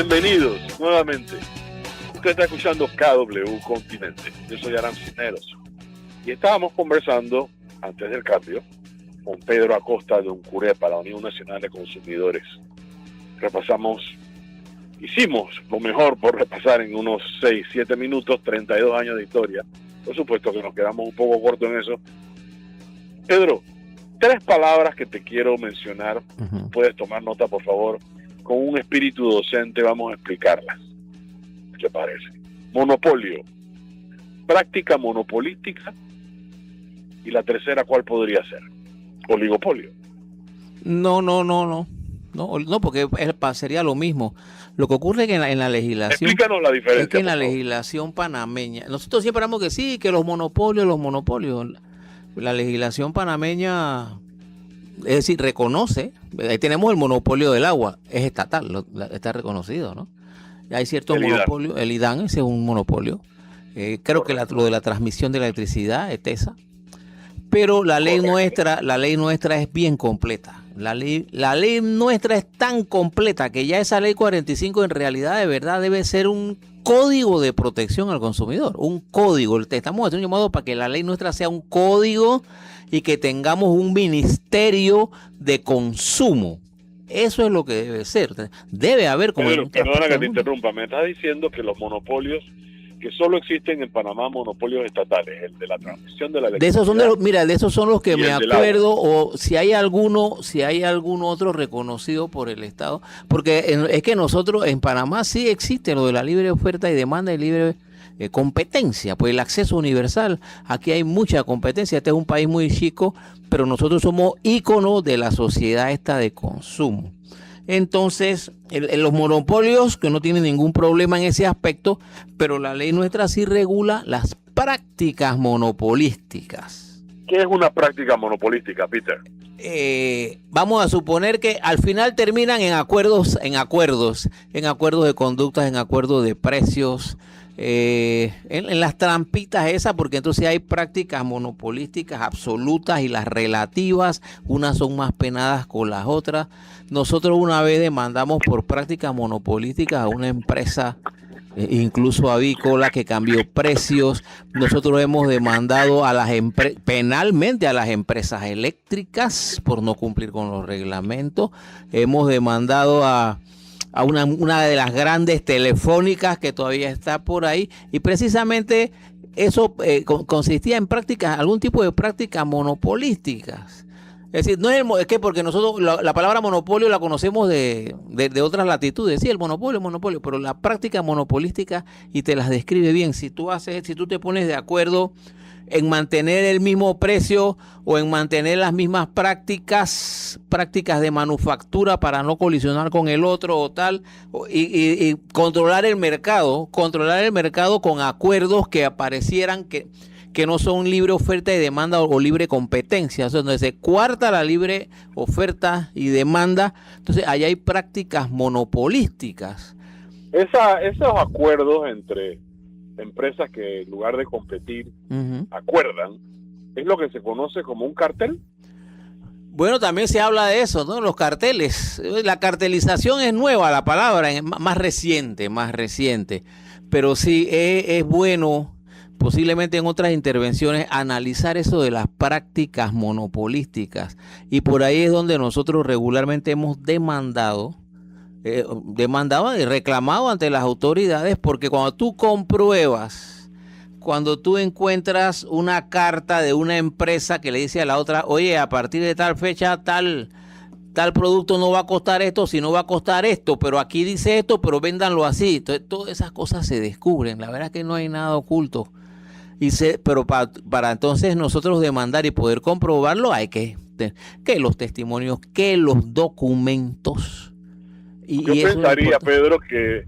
Bienvenidos nuevamente. Usted está escuchando KW Continente. Yo soy Aram Cisneros. Y estábamos conversando, antes del cambio, con Pedro Acosta de UNCUREPA, la Unión Nacional de Consumidores. Hicimos lo mejor por repasar en unos 6, 7 minutos, 32 años de historia. Por supuesto que nos quedamos un poco cortos en eso. Pedro, 3 palabras que te quiero mencionar. Puedes tomar nota, por favor. Con un espíritu docente vamos a explicarlas. ¿Qué parece? Monopolio, práctica monopolística, y la tercera, ¿cuál podría ser? Oligopolio. No, porque sería lo mismo. Lo que ocurre es que en la legislación... Explícanos la diferencia. Es que en la legislación panameña... Nosotros siempre hablamos que sí, que los monopolios... La legislación panameña... Es decir, reconoce... Ahí tenemos el monopolio del agua. Es estatal, está reconocido, ¿no? Hay ciertos monopolios. El IDAN, ese es un monopolio. Creo que lo de la transmisión de la electricidad es TESA. Pero la ley nuestra es bien completa. La ley nuestra es tan completa que ya esa ley 45 en realidad de verdad debe ser un código de protección al consumidor. Un código. Estamos haciendo un llamado para que la ley nuestra sea un código y que tengamos un ministerio de consumo. Eso es lo que debe ser. Debe haber como... Perdona que te interrumpa. Me estás diciendo que los monopolios, que solo existen en Panamá, monopolios estatales, el de la transmisión de la electricidad. De esos son los que me acuerdo, o si hay alguno otro reconocido por el Estado, porque es que nosotros en Panamá sí existe lo de la libre oferta y demanda y libre competencia, pues el acceso universal. Aquí hay mucha competencia. Este es un país muy chico, pero nosotros somos íconos de la sociedad esta de consumo. Entonces, los monopolios, que no tienen ningún problema en ese aspecto, pero la ley nuestra sí regula las prácticas monopolísticas. ¿Qué es una práctica monopolística, Peter? Vamos a suponer que al final terminan en acuerdos de conductas, en acuerdos de precios, en las trampitas esas, porque entonces hay prácticas monopolísticas absolutas y las relativas, unas son más penadas con las otras. Nosotros una vez demandamos por prácticas monopolísticas a una empresa, incluso avícola, que cambió precios. Nosotros hemos demandado a penalmente a las empresas eléctricas por no cumplir con los reglamentos. Hemos demandado a una de las grandes telefónicas que todavía está por ahí, y precisamente eso consistía en algún tipo de prácticas monopolísticas. Es decir, es que porque nosotros la palabra monopolio la conocemos de otras latitudes, sí, el monopolio, pero la práctica monopolística, y te las describe bien. Si tú te pones de acuerdo en mantener el mismo precio o en mantener las mismas prácticas de manufactura para no colisionar con el otro o tal, y controlar el mercado con acuerdos que aparecieran que no son libre oferta y demanda o libre competencia, o sea, donde se cuarta la libre oferta y demanda. Entonces allá hay prácticas monopolísticas. Esos acuerdos entre empresas que en lugar de competir acuerdan, ¿es lo que se conoce como un cartel? Bueno, también se habla de eso, ¿no? Los carteles. La cartelización es nueva, la palabra, es más reciente. Pero sí, es bueno, posiblemente en otras intervenciones, analizar eso de las prácticas monopolísticas. Y por ahí es donde nosotros regularmente hemos demandado y reclamado ante las autoridades, porque cuando tú compruebas, cuando tú encuentras una carta de una empresa que le dice a la otra, oye, a partir de tal fecha tal producto no va a costar esto, sino va a costar esto, pero aquí dice esto, pero véndanlo así. Entonces, todas esas cosas se descubren. La verdad es que no hay nada oculto. Pero para entonces nosotros demandar y poder comprobarlo, hay que los testimonios, que los documentos. Yo pensaría, Pedro, que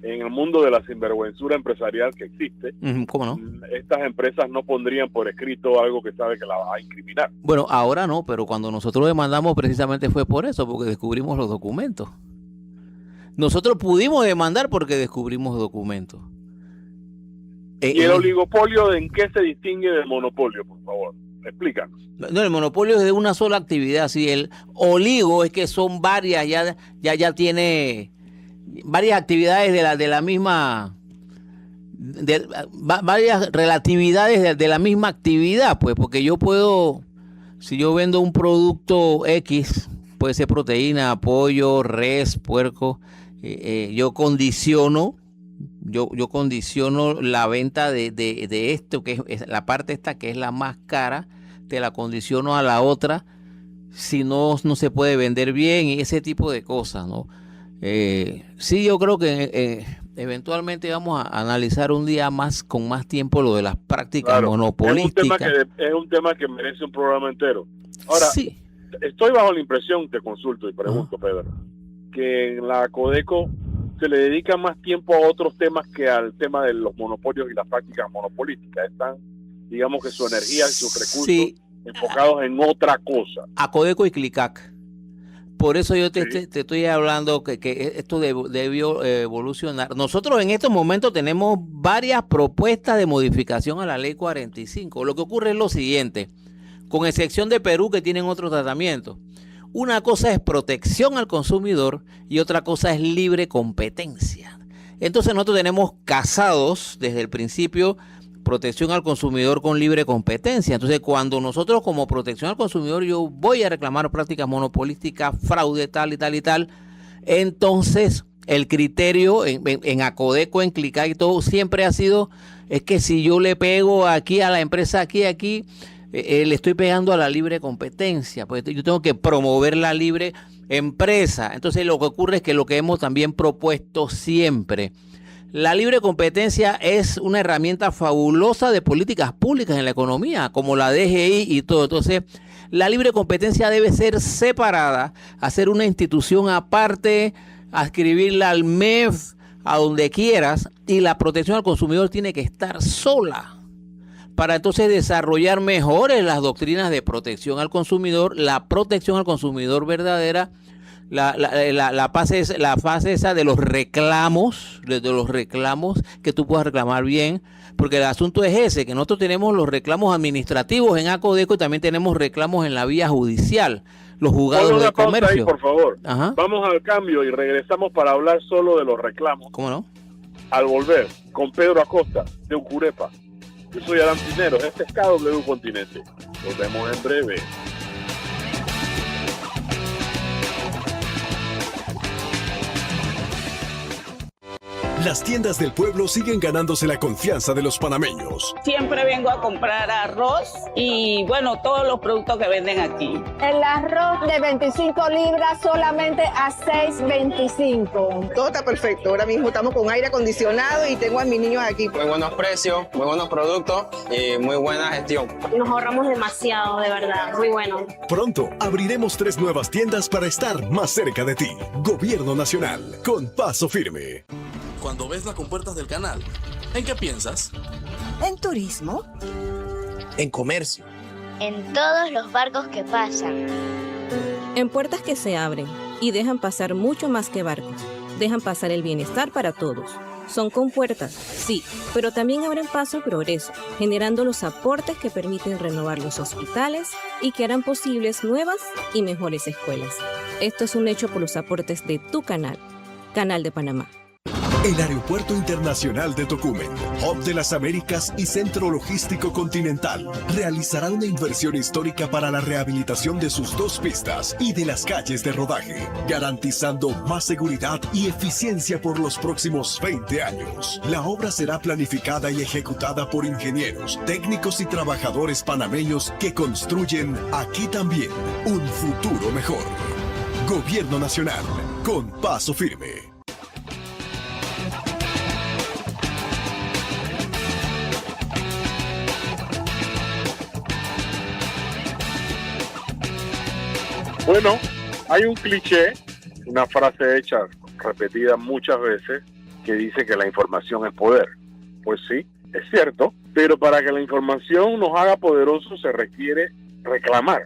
en el mundo de la sinvergüenzura empresarial que existe, ¿cómo no? Estas empresas no pondrían por escrito algo que sabe que la va a incriminar. Bueno, ahora no, pero cuando nosotros demandamos precisamente fue por eso, porque descubrimos los documentos. Nosotros pudimos demandar porque descubrimos documentos. ¿Y el oligopolio en qué se distingue del monopolio, por favor? Explícanos. No, el monopolio es de una sola actividad. Sí, el oligo es que son varias, ya tiene varias actividades de la misma, varias relatividades de la misma actividad, pues, porque yo puedo, si yo vendo un producto X, puede ser proteína, pollo, res, puerco, yo condiciono la venta de esto, que es la parte esta que es la más cara, te la condiciono a la otra, si no se puede vender bien y ese tipo de cosas, ¿no? Sí, yo creo que eventualmente vamos a analizar un día más, con más tiempo, lo de las prácticas monopolísticas. Es un tema que merece un programa entero. Ahora, sí, estoy bajo la impresión, te consulto y pregunto, Pedro, que en la Codeco se le dedica más tiempo a otros temas que al tema de los monopolios y las prácticas monopolísticas. Están, digamos que su energía y sus recursos enfocados en otra cosa. A Codeco y Clicac. Por eso yo te estoy hablando que esto debió evolucionar. Nosotros en estos momentos tenemos varias propuestas de modificación a la ley 45. Lo que ocurre es lo siguiente, con excepción de Perú, que tienen otro tratamiento. Una cosa es protección al consumidor y otra cosa es libre competencia. Entonces nosotros tenemos casados desde el principio protección al consumidor con libre competencia. Entonces, cuando nosotros como protección al consumidor yo voy a reclamar prácticas monopolísticas, fraude, tal y tal y tal, entonces el criterio en Acodeco, en Clicac y todo, siempre ha sido, es que si yo le pego aquí a la empresa, aquí, le estoy pegando a la libre competencia, pues yo tengo que promover la libre empresa. Entonces, lo que ocurre es que lo que hemos también propuesto siempre, la libre competencia es una herramienta fabulosa de políticas públicas en la economía, como la DGI y todo. Entonces, la libre competencia debe ser separada, hacer una institución aparte, adscribirla al MEF, a donde quieras, y la protección al consumidor tiene que estar sola, para entonces desarrollar mejores las doctrinas de protección al consumidor, la protección al consumidor verdadera, la fase esa de los reclamos, que tú puedas reclamar bien, porque el asunto es ese, que nosotros tenemos los reclamos administrativos en Acodeco y también tenemos reclamos en la vía judicial, los juzgados de comercio. Ahí, por favor. Ajá. Vamos al cambio y regresamos para hablar solo de los reclamos. ¿Cómo no? Al volver, con Pedro Acosta, de Ucurepa. Yo soy Adán Pineros, este es KW Continente. Nos vemos en breve. Las tiendas del pueblo siguen ganándose la confianza de los panameños. Siempre vengo a comprar arroz y, bueno, todos los productos que venden aquí. El arroz de 25 libras solamente a 6.25. Todo está perfecto. Ahora mismo estamos con aire acondicionado y tengo a mis niños aquí. Muy buenos precios, muy buenos productos y muy buena gestión. Nos ahorramos demasiado, de verdad. Muy bueno. Pronto abriremos 3 nuevas tiendas para estar más cerca de ti. Gobierno Nacional, con paso firme. Cuando ves las compuertas del canal, ¿en qué piensas? En turismo. En comercio. En todos los barcos que pasan. En puertas que se abren y dejan pasar mucho más que barcos. Dejan pasar el bienestar para todos. Son compuertas, sí, pero también abren paso al progreso, generando los aportes que permiten renovar los hospitales y que harán posibles nuevas y mejores escuelas. Esto es un hecho por los aportes de tu canal, Canal de Panamá. El Aeropuerto Internacional de Tocumen, Hub de las Américas y Centro Logístico Continental, realizará una inversión histórica para la rehabilitación de sus 2 pistas y de las calles de rodaje, garantizando más seguridad y eficiencia por los próximos 20 años. La obra será planificada y ejecutada por ingenieros, técnicos y trabajadores panameños que construyen aquí también un futuro mejor. Gobierno Nacional, con paso firme. Bueno, hay un cliché, una frase hecha, repetida muchas veces, que dice que la información es poder. Pues sí, es cierto, pero para que la información nos haga poderosos se requiere reclamar.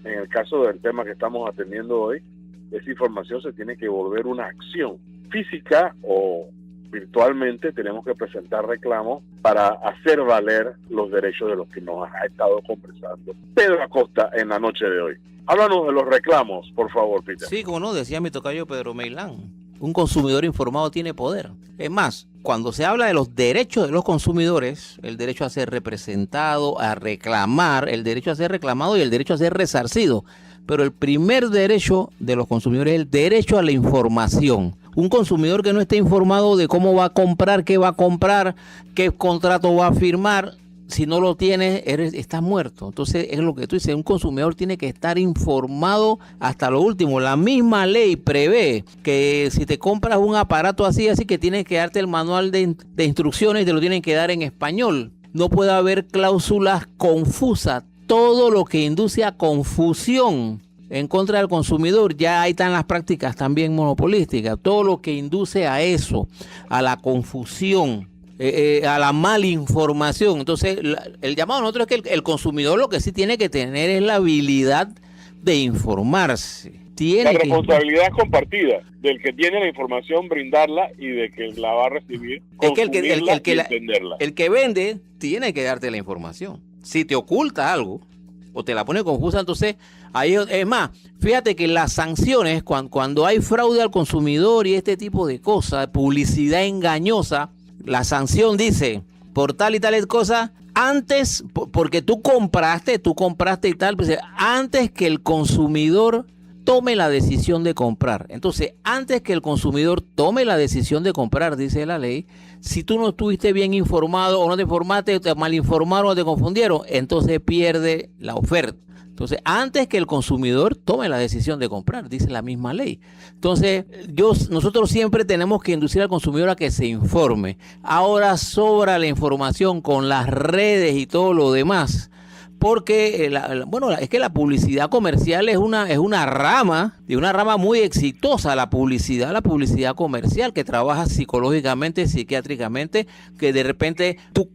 En el caso del tema que estamos atendiendo hoy, esa información se tiene que volver una acción física o virtualmente. Tenemos que presentar reclamos para hacer valer los derechos de los que nos ha estado conversando Pedro Acosta en la noche de hoy. Háblanos de los reclamos, por favor, Peter. Sí, como no, decía mi tocayo Pedro Meilán. un consumidor informado tiene poder. Es más, cuando se habla de los derechos de los consumidores, el derecho a ser representado, a reclamar, el derecho a ser reclamado y el derecho a ser resarcido. Pero el primer derecho de los consumidores es el derecho a la información. Un consumidor que no esté informado de cómo va a comprar, qué contrato va a firmar, si no lo tienes, estás muerto. Entonces es lo que tú dices, un consumidor tiene que estar informado hasta lo último. La misma ley prevé que si te compras un aparato así que tienes que darte el manual de instrucciones, te lo tienen que dar en español. No puede haber cláusulas confusas. Todo lo que induce a confusión en contra del consumidor, ya ahí están las prácticas también monopolísticas. Todo lo que induce a eso, a la confusión, a la malinformación. Entonces, el llamado a nosotros es que el consumidor lo que sí tiene que tener es la habilidad de informarse. La responsabilidad es compartida, del que tiene la información, brindarla, y de que la va a recibir, consumirla y entenderla. El que vende tiene que darte la información. Si te oculta algo o te la pone confusa, entonces ahí es más. Fíjate que las sanciones, cuando hay fraude al consumidor y este tipo de cosas, publicidad engañosa, la sanción dice, por tal y tal cosa, antes, porque tú compraste y tal, pues, antes que el consumidor tome la decisión de comprar. Entonces, antes que el consumidor tome la decisión de comprar, dice la ley, si tú no estuviste bien informado o no te informaste, te malinformaron o te confundieron, entonces pierde la oferta. Entonces, antes que el consumidor tome la decisión de comprar, dice la misma ley. Entonces, nosotros siempre tenemos que inducir al consumidor a que se informe. Ahora sobra la información con las redes y todo lo demás. Porque, es que la publicidad comercial es una rama muy exitosa, la publicidad comercial, que trabaja psicológicamente, psiquiátricamente, que de repente tú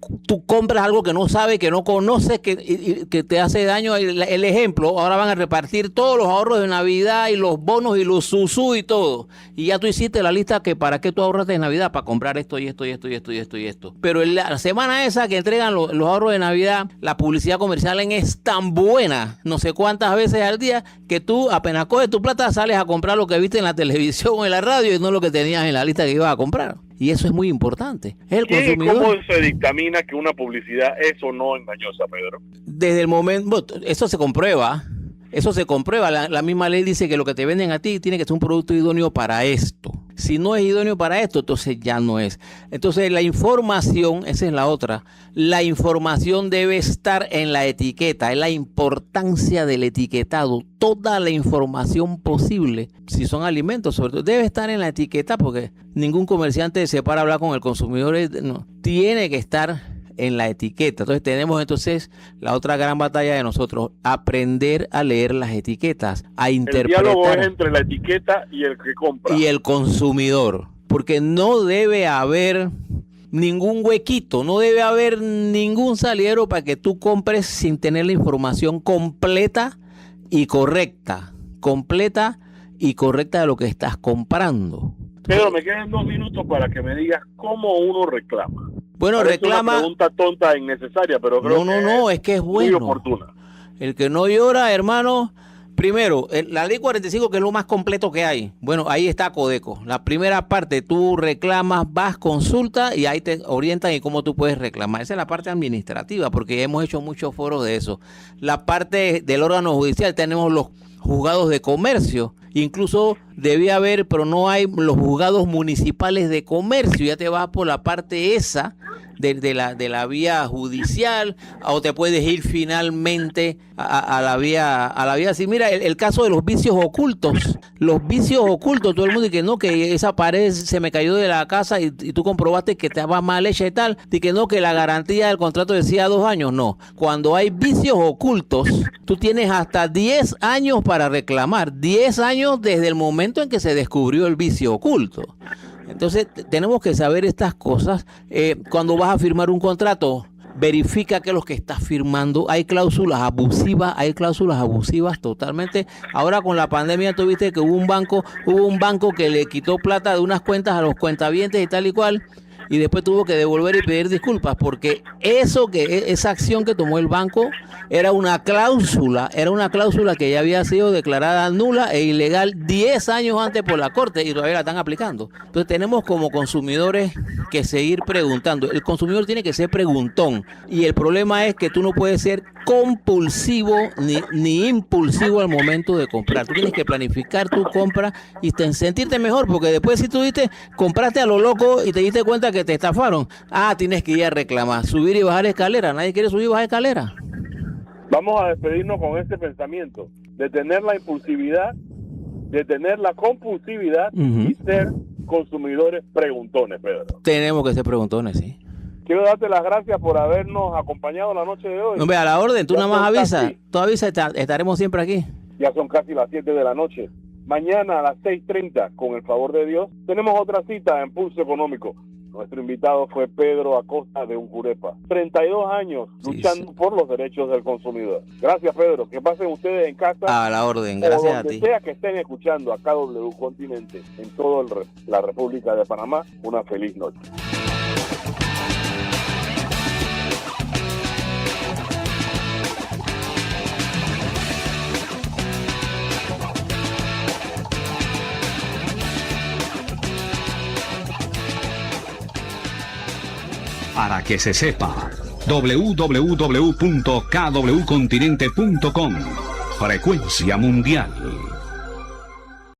compras algo que no sabes, que no conoces, que te hace daño. El ejemplo, ahora van a repartir todos los ahorros de Navidad y los bonos y los susú y todo. Y ya tú hiciste la lista que para qué tú ahorraste de Navidad, para comprar esto y esto y esto y esto y esto y esto. Pero en la semana esa que entregan los ahorros de Navidad, la publicidad comercial es tan buena, no sé cuántas veces al día, que tú apenas coges tu plata sales a comprar lo que viste en la televisión o en la radio y no lo que tenías en la lista que ibas a comprar. Y eso es muy importante. ¿Cómo se dictamina que una publicidad es o no engañosa, Pedro? Desde el momento, eso se comprueba. La misma ley dice que lo que te venden a ti tiene que ser un producto idóneo para esto. Si no es idóneo para esto, entonces ya no es. Entonces la información, esa es la otra, la información debe estar en la etiqueta, es la importancia del etiquetado. Toda la información posible, si son alimentos sobre todo, debe estar en la etiqueta, porque ningún comerciante se para a hablar con el consumidor, no, tiene que estar en la etiqueta. Entonces tenemos la otra gran batalla de nosotros, aprender a leer las etiquetas, a interpretar. El diálogo es entre la etiqueta y el que compra. Y el consumidor, porque no debe haber ningún huequito, no debe haber ningún salidero para que tú compres sin tener la información completa y correcta de lo que estás comprando. Pedro, me quedan 2 minutos para que me digas cómo uno reclama. Bueno, reclama. Es una pregunta tonta e innecesaria, pero creo es que es bueno. Muy oportuna. El que no llora, hermano. Primero, la ley 45, que es lo más completo que hay. Bueno, ahí está Codeco. La primera parte, tú reclamas, vas, consulta y ahí te orientan y cómo tú puedes reclamar. Esa es la parte administrativa, porque hemos hecho muchos foros de eso. La parte del órgano judicial, tenemos los juzgados de comercio. Incluso debía haber, pero no hay, los juzgados municipales de comercio. Ya te vas por la parte esa de la vía judicial, o te puedes ir finalmente a la vía así. Mira, el caso de los vicios ocultos. Los vicios ocultos, todo el mundo dice que esa pared se me cayó de la casa y tú comprobaste que estaba mal hecha y tal, y que no, que la garantía del contrato decía 2 años. No, cuando hay vicios ocultos, tú tienes hasta 10 años para reclamar. 10 años desde el momento en que se descubrió el vicio oculto. Entonces tenemos que saber estas cosas. Cuando vas a firmar un contrato, verifica que los que estás firmando, hay cláusulas abusivas totalmente. Ahora con la pandemia tuviste que hubo un banco que le quitó plata de unas cuentas a los cuentavientes y tal y cual, y después tuvo que devolver y pedir disculpas porque esa acción que tomó el banco era una cláusula que ya había sido declarada nula e ilegal 10 años antes por la Corte y todavía la están aplicando. Entonces tenemos como consumidores que seguir preguntando. El consumidor tiene que ser preguntón y el problema es que tú no puedes ser compulsivo ni impulsivo al momento de comprar. Tú tienes que planificar tu compra y sentirte mejor, porque después si tú compraste a lo loco y te diste cuenta que te estafaron, tienes que ir a reclamar, subir y bajar escalera. Nadie quiere subir y bajar escalera. Vamos a despedirnos con este pensamiento, de tener la impulsividad, de tener la compulsividad y ser consumidores preguntones, Pedro. Tenemos que ser preguntones, sí. Quiero darte las gracias por habernos acompañado la noche de hoy. Hombre, a la orden, tú nada más avisas. Tú avisas, estaremos siempre aquí. Ya son casi las 7 de la noche. Mañana a las 6:30, con el favor de Dios, tenemos otra cita en Pulso Económico. Nuestro invitado fue Pedro Acosta de Unjurepa. 32 años luchando por los derechos del consumidor. Gracias, Pedro. Que pasen ustedes en casa. A la orden. Gracias a ti. Donde sea que estén escuchando a KW Continente en toda la República de Panamá, una feliz noche. Para que se sepa, www.kwcontinente.com. Frecuencia mundial.